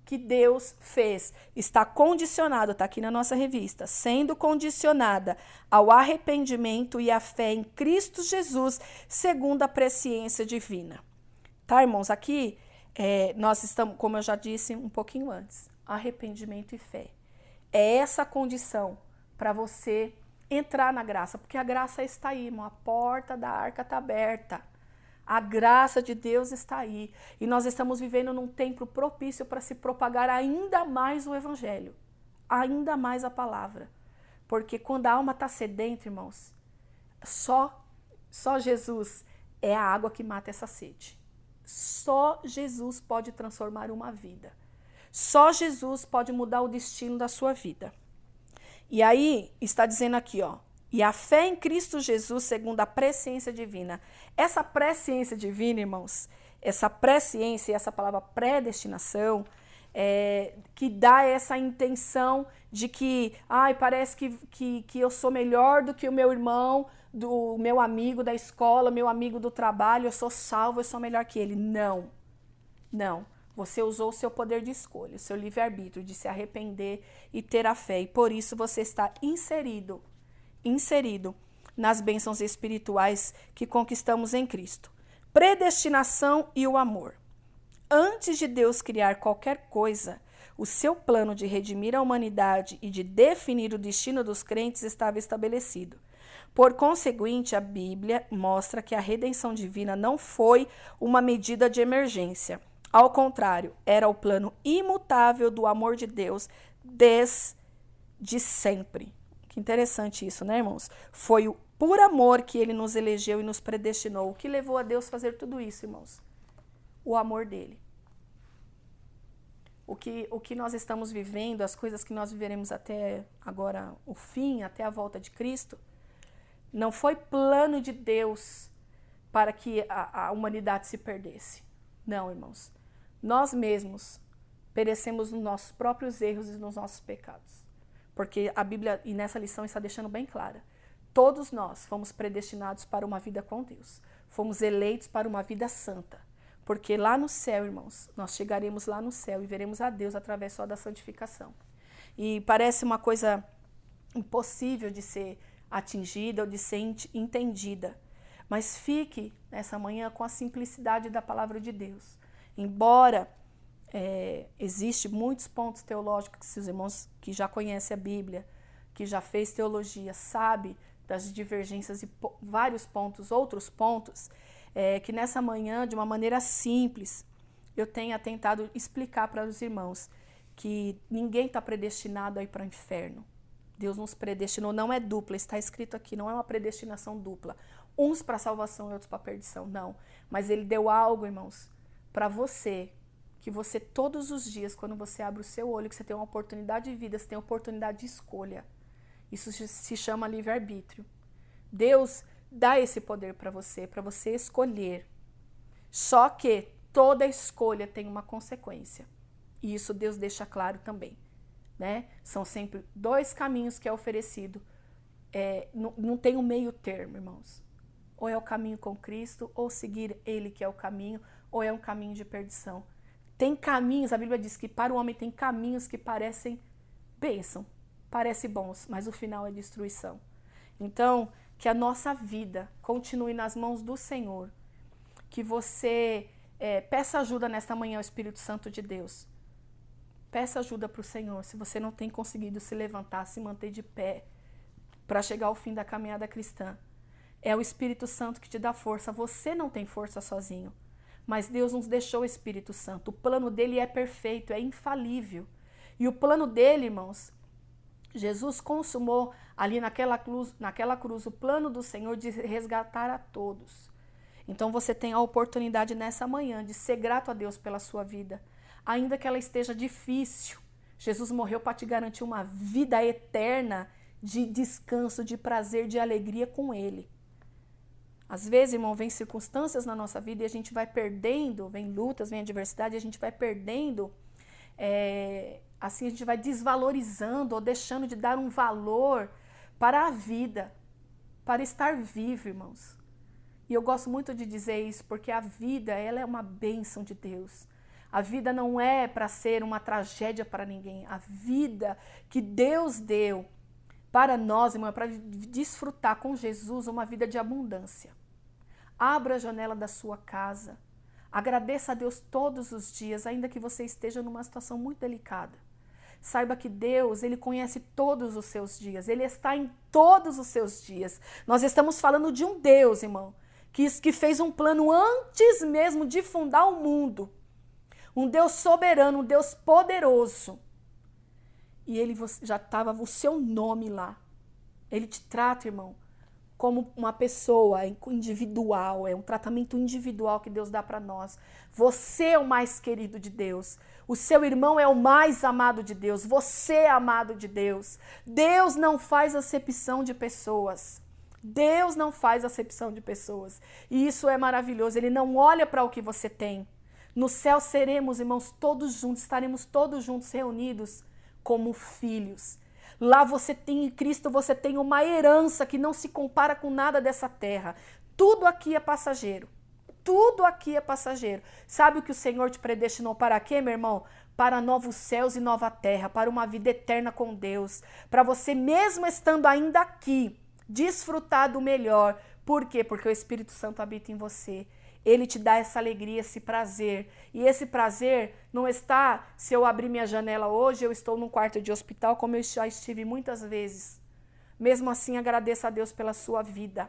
que Deus fez. Está condicionado, está aqui na nossa revista, sendo condicionada ao arrependimento e à fé em Cristo Jesus, segundo a presciência divina. Tá, irmãos? Aqui nós estamos, como eu já disse um pouquinho antes, arrependimento e fé. É essa condição para você entrar na graça, porque a graça está aí, irmão, a porta da arca está aberta. A graça de Deus está aí. E nós estamos vivendo num tempo propício para se propagar ainda mais o evangelho. Ainda mais a palavra. Porque quando a alma está sedenta, irmãos, só Jesus é a água que mata essa sede. Só Jesus pode transformar uma vida. Só Jesus pode mudar o destino da sua vida. E aí, está dizendo aqui, ó. E a fé em Cristo Jesus segundo a presciência divina. Essa presciência divina, irmãos, essa presciência e essa palavra predestinação, que dá essa intenção de que, parece que eu sou melhor do que o meu irmão, do meu amigo da escola, meu amigo do trabalho, eu sou salvo, eu sou melhor que ele. Não, não. Você usou o seu poder de escolha, o seu livre-arbítrio de se arrepender e ter a fé. E por isso você está inserido nas bênçãos espirituais que conquistamos em Cristo. Predestinação e o amor. Antes de Deus criar qualquer coisa, o seu plano de redimir a humanidade e de definir o destino dos crentes estava estabelecido. Por conseguinte, a Bíblia mostra que a redenção divina não foi uma medida de emergência. Ao contrário, era o plano imutável do amor de Deus desde sempre. Que interessante isso, né, irmãos? Foi por amor que ele nos elegeu e nos predestinou. O que levou a Deus a fazer tudo isso, irmãos? O amor dele. O que nós estamos vivendo, as coisas que nós viveremos até agora, o fim, até a volta de Cristo, não foi plano de Deus para que a humanidade se perdesse. Não, irmãos. Nós mesmos perecemos nos nossos próprios erros e nos nossos pecados. Porque a Bíblia, e nessa lição, está deixando bem clara. Todos nós fomos predestinados para uma vida com Deus. Fomos eleitos para uma vida santa. Porque lá no céu, irmãos, nós chegaremos lá no céu e veremos a Deus através só da santificação. E parece uma coisa impossível de ser atingida ou de ser entendida. Mas fique nessa manhã com a simplicidade da palavra de Deus. Embora existe muitos pontos teológicos que os irmãos que já conhecem a Bíblia, que já fez teologia, sabe das divergências e vários pontos, outros pontos, que nessa manhã, de uma maneira simples, eu tenha tentado explicar para os irmãos que ninguém está predestinado a ir para o inferno. Deus nos predestinou, não é dupla, está escrito aqui, não é uma predestinação dupla. Uns para a salvação e outros para a perdição, não. Mas Ele deu algo, irmãos, para você, que você todos os dias, quando você abre o seu olho, que você tem uma oportunidade de vida, você tem uma oportunidade de escolha. Isso se chama livre-arbítrio. Deus dá esse poder para você escolher. Só que toda escolha tem uma consequência. E isso Deus deixa claro também. né? São sempre 2 caminhos que é oferecido. Não tem um meio termo, irmãos. Ou é o caminho com Cristo, ou seguir Ele que é o caminho, ou é um caminho de perdição. Tem caminhos, a Bíblia diz que para o homem tem caminhos que parecem bênção, parecem bons, mas o final é destruição. Então, que a nossa vida continue nas mãos do Senhor, que você peça ajuda nesta manhã ao Espírito Santo de Deus. Peça ajuda para o Senhor, se você não tem conseguido se levantar, se manter de pé, para chegar ao fim da caminhada cristã. É o Espírito Santo que te dá força, você não tem força sozinho. Mas Deus nos deixou o Espírito Santo. O plano dele é perfeito, é infalível. E o plano dele, irmãos, Jesus consumou ali naquela cruz o plano do Senhor de resgatar a todos. Então você tem a oportunidade nessa manhã de ser grato a Deus pela sua vida. Ainda que ela esteja difícil, Jesus morreu para te garantir uma vida eterna de descanso, de prazer, de alegria com Ele. Às vezes, irmão, vem circunstâncias na nossa vida e a gente vai perdendo, vem lutas, vem adversidade, e a gente vai perdendo, assim a gente vai desvalorizando ou deixando de dar um valor para a vida, para estar vivo, irmãos. E eu gosto muito de dizer isso porque a vida, ela é uma bênção de Deus. A vida não é para ser uma tragédia para ninguém. A vida que Deus deu para nós, irmão, é para desfrutar com Jesus uma vida de abundância. Abra a janela da sua casa. Agradeça a Deus todos os dias, ainda que você esteja numa situação muito delicada. Saiba que Deus, Ele conhece todos os seus dias. Ele está em todos os seus dias. Nós estamos falando de um Deus, irmão, que fez um plano antes mesmo de fundar o mundo. Um Deus soberano, um Deus poderoso. E Ele já estava o seu nome lá. Ele te trata, irmão, como uma pessoa individual. É um tratamento individual que Deus dá para nós. Você é o mais querido de Deus. O seu irmão é o mais amado de Deus. Você é amado de Deus. Deus não faz acepção de pessoas. Deus não faz acepção de pessoas. E isso é maravilhoso. Ele não olha para o que você tem. No céu seremos, irmãos, todos juntos, estaremos todos juntos reunidos como filhos. Lá você tem em Cristo, você tem uma herança que não se compara com nada dessa terra. Tudo aqui é passageiro. Tudo aqui é passageiro. Sabe o que o Senhor te predestinou para quê, meu irmão? Para novos céus e nova terra, para uma vida eterna com Deus. Para você, mesmo estando ainda aqui, desfrutar do melhor. Por quê? Porque o Espírito Santo habita em você. Ele te dá essa alegria, esse prazer. E esse prazer não está, se eu abrir minha janela hoje, eu estou num quarto de hospital, como eu já estive muitas vezes. Mesmo assim, agradeça a Deus pela sua vida.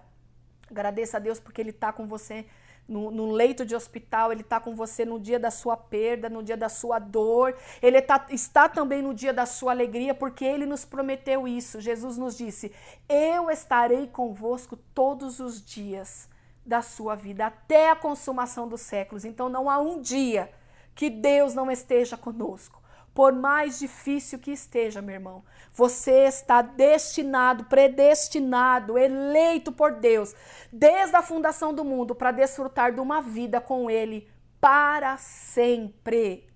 Agradeça a Deus porque Ele está com você no leito de hospital, Ele está com você no dia da sua perda, no dia da sua dor. Ele está também no dia da sua alegria, porque Ele nos prometeu isso. Jesus nos disse, eu estarei convosco todos os dias da sua vida, até a consumação dos séculos. Então não há um dia que Deus não esteja conosco. Por mais difícil que esteja, meu irmão, você está destinado, predestinado, eleito por Deus, desde a fundação do mundo, para desfrutar de uma vida com Ele para sempre.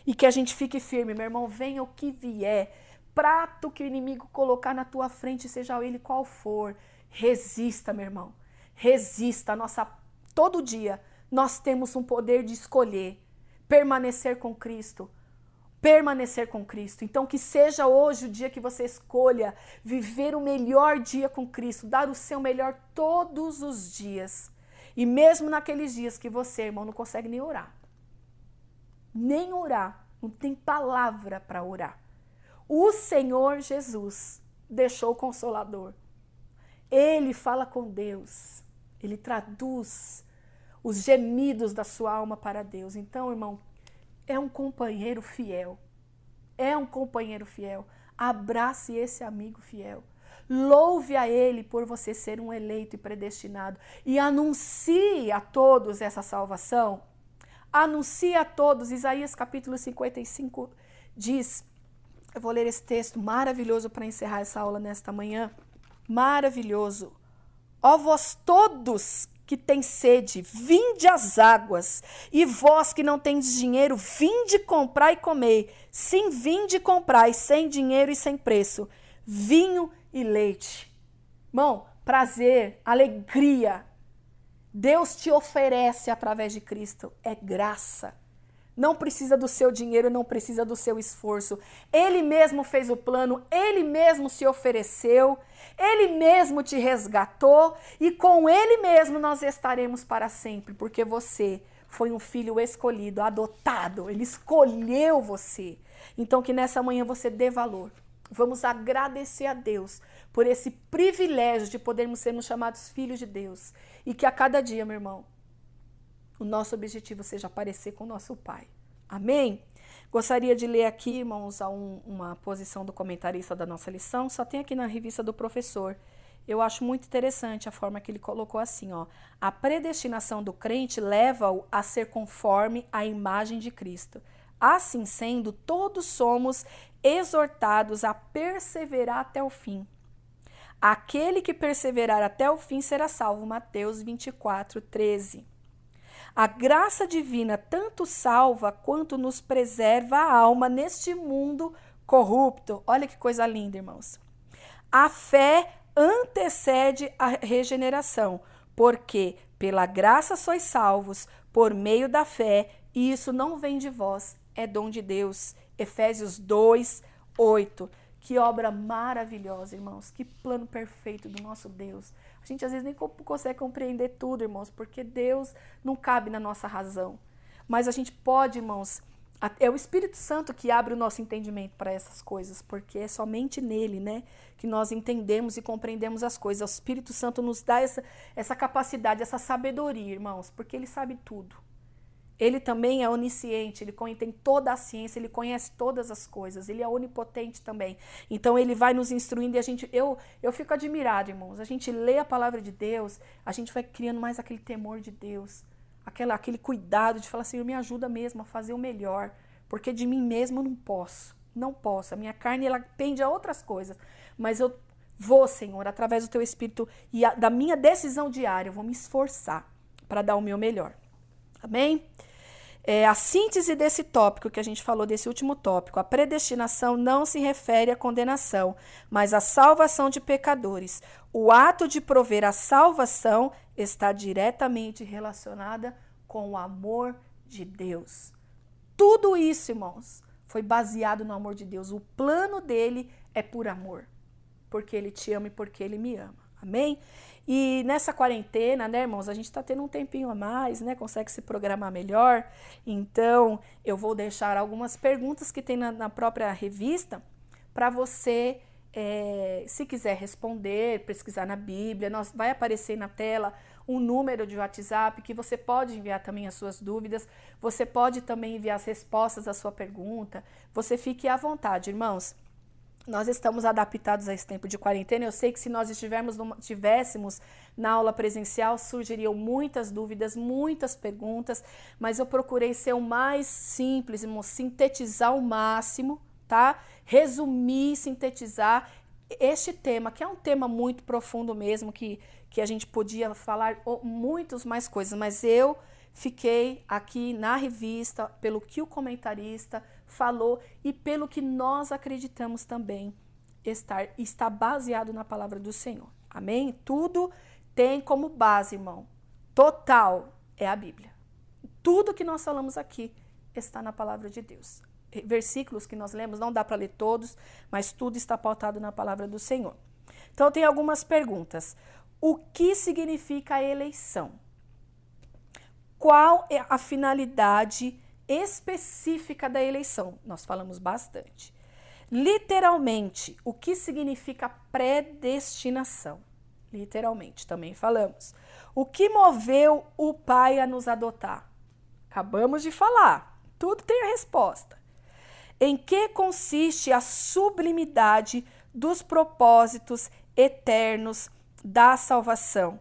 E que a gente fique firme, meu irmão, venha o que vier, prato que o inimigo colocar na tua frente, seja ele qual for, resista, meu irmão. Resista, todo dia nós temos um poder de escolher permanecer com Cristo, Então que seja hoje o dia que você escolha viver o melhor dia com Cristo, dar o seu melhor todos os dias. E mesmo naqueles dias que você, irmão, não consegue nem orar, não tem palavra para orar. O Senhor Jesus deixou o Consolador. Ele fala com Deus. Ele traduz os gemidos da sua alma para Deus. Então, irmão, é um companheiro fiel. Abrace esse amigo fiel. Louve a Ele por você ser um eleito e predestinado. E anuncie a todos essa salvação. Anuncie a todos. Isaías capítulo 55 diz, eu vou ler esse texto maravilhoso para encerrar essa aula nesta manhã. Maravilhoso. Ó vós todos que tem sede, vinde às águas. E vós que não tendes dinheiro, vinde comprar e comer. Sim, vinde comprar, sem dinheiro e sem preço, vinho e leite. Irmão, prazer, alegria, Deus te oferece através de Cristo, é graça. Não precisa do seu dinheiro, não precisa do seu esforço. Ele mesmo fez o plano, ele mesmo se ofereceu, ele mesmo te resgatou e com ele mesmo nós estaremos para sempre, porque você foi um filho escolhido, adotado, ele escolheu você. Então que nessa manhã você dê valor. Vamos agradecer a Deus por esse privilégio de podermos sermos chamados filhos de Deus e que a cada dia, meu irmão, o nosso objetivo seja parecer com o nosso Pai. Amém? Gostaria de ler aqui, irmãos, uma posição do comentarista da nossa lição. Só tem aqui na revista do professor. Eu acho muito interessante a forma que ele colocou assim, ó. A predestinação do crente leva-o a ser conforme a imagem de Cristo. Assim sendo, todos somos exortados a perseverar até o fim. Aquele que perseverar até o fim será salvo. Mateus 24, 13. A graça divina tanto salva quanto nos preserva a alma neste mundo corrupto. Olha que coisa linda, irmãos. A fé antecede a regeneração, porque pela graça sois salvos, por meio da fé, e isso não vem de vós, é dom de Deus. Efésios 2, 8. Que obra maravilhosa, irmãos. Que plano perfeito do nosso Deus. A gente às vezes nem consegue compreender tudo, irmãos, porque Deus não cabe na nossa razão. Mas a gente pode, irmãos, é o Espírito Santo que abre o nosso entendimento para essas coisas, porque é somente nele, né, que nós entendemos e compreendemos as coisas. O Espírito Santo nos dá essa capacidade, essa sabedoria, irmãos, porque ele sabe tudo. Ele também é onisciente, ele tem toda a ciência, ele conhece todas as coisas, ele é onipotente também. Então ele vai nos instruindo e eu fico admirado, irmãos. A gente lê a palavra de Deus, a gente vai criando mais aquele temor de Deus, aquele cuidado de falar, Senhor, me ajuda mesmo a fazer o melhor, porque de mim mesmo eu não posso. A minha carne ela pende a outras coisas, mas eu vou, Senhor, através do teu Espírito e da minha decisão diária, eu vou me esforçar para dar o meu melhor. Amém? A síntese desse tópico que a gente falou, desse último tópico, a predestinação não se refere à condenação, mas à salvação de pecadores. O ato de prover a salvação está diretamente relacionada com o amor de Deus. Tudo isso, irmãos, foi baseado no amor de Deus. O plano dele é por amor, porque ele te ama e porque ele me ama. Amém? E nessa quarentena, né, irmãos, a gente tá tendo um tempinho a mais, né, consegue se programar melhor. Então, eu vou deixar algumas perguntas que tem na própria revista para você, se quiser responder, pesquisar na Bíblia. Vai aparecer na tela um número de WhatsApp que você pode enviar também as suas dúvidas. Você pode também enviar as respostas à sua pergunta. Você fique à vontade, irmãos. Nós estamos adaptados a esse tempo de quarentena. Eu sei que se nós estivéssemos na aula presencial, surgiriam muitas dúvidas, muitas perguntas, mas eu procurei ser o mais simples, sintetizar o máximo, tá? Resumir, sintetizar este tema, que é um tema muito profundo mesmo, que a gente podia falar muitas mais coisas, mas eu fiquei aqui na revista pelo que o comentarista falou e pelo que nós acreditamos também está baseado na palavra do Senhor. Amém? Tudo tem como base, irmão, total, é a Bíblia. Tudo que nós falamos aqui está na palavra de Deus. Versículos que nós lemos, não dá para ler todos, mas tudo está pautado na palavra do Senhor. Então, tem algumas perguntas. O que significa a eleição? Qual é a finalidade específica da eleição? Nós falamos bastante. Literalmente, o que significa predestinação? Literalmente, também falamos. O que moveu o Pai a nos adotar? Acabamos de falar. Tudo tem a resposta. Em que consiste a sublimidade dos propósitos eternos da salvação?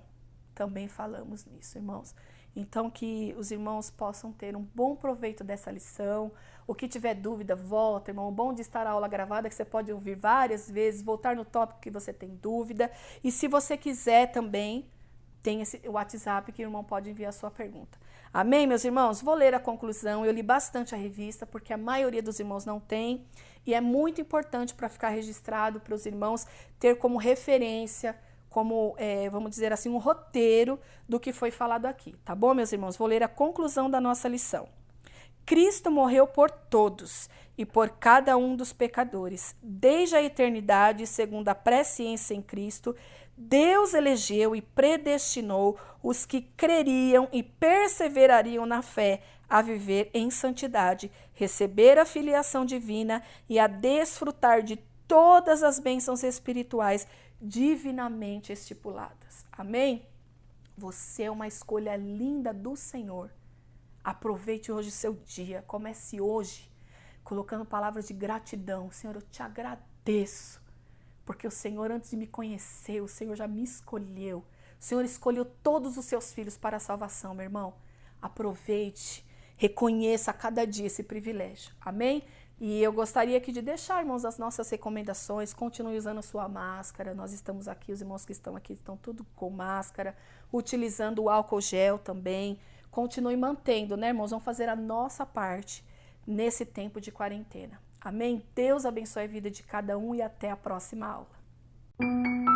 Também falamos nisso, irmãos. Então, que os irmãos possam ter um bom proveito dessa lição. O que tiver dúvida, volta, irmão. O bom de estar a aula gravada é que você pode ouvir várias vezes, voltar no tópico que você tem dúvida. E se você quiser também, tem o WhatsApp que o irmão pode enviar a sua pergunta. Amém, meus irmãos? Vou ler a conclusão. Eu li bastante a revista, porque a maioria dos irmãos não tem, e é muito importante para ficar registrado, para os irmãos ter como referência, como, vamos dizer assim, um roteiro do que foi falado aqui. Tá bom, meus irmãos? Vou ler a conclusão da nossa lição. Cristo morreu por todos e por cada um dos pecadores. Desde a eternidade, segundo a presciência em Cristo, Deus elegeu e predestinou os que creriam e perseverariam na fé a viver em santidade, receber a filiação divina e a desfrutar de todas as bênçãos espirituais divinamente estipuladas. Amém? Você é uma escolha linda do Senhor. Aproveite hoje o seu dia, comece hoje colocando palavras de gratidão. Senhor, eu te agradeço, porque o Senhor, antes de me conhecer, o Senhor já me escolheu. O Senhor escolheu todos os seus filhos para a salvação, meu irmão. Aproveite, reconheça a cada dia esse privilégio. Amém? E eu gostaria aqui de deixar, irmãos, as nossas recomendações. Continue usando a sua máscara. Nós estamos aqui, os irmãos que estão aqui estão tudo com máscara, utilizando o álcool gel também. Continue mantendo, né, irmãos? Vamos fazer a nossa parte nesse tempo de quarentena. Amém? Deus abençoe a vida de cada um e até a próxima aula.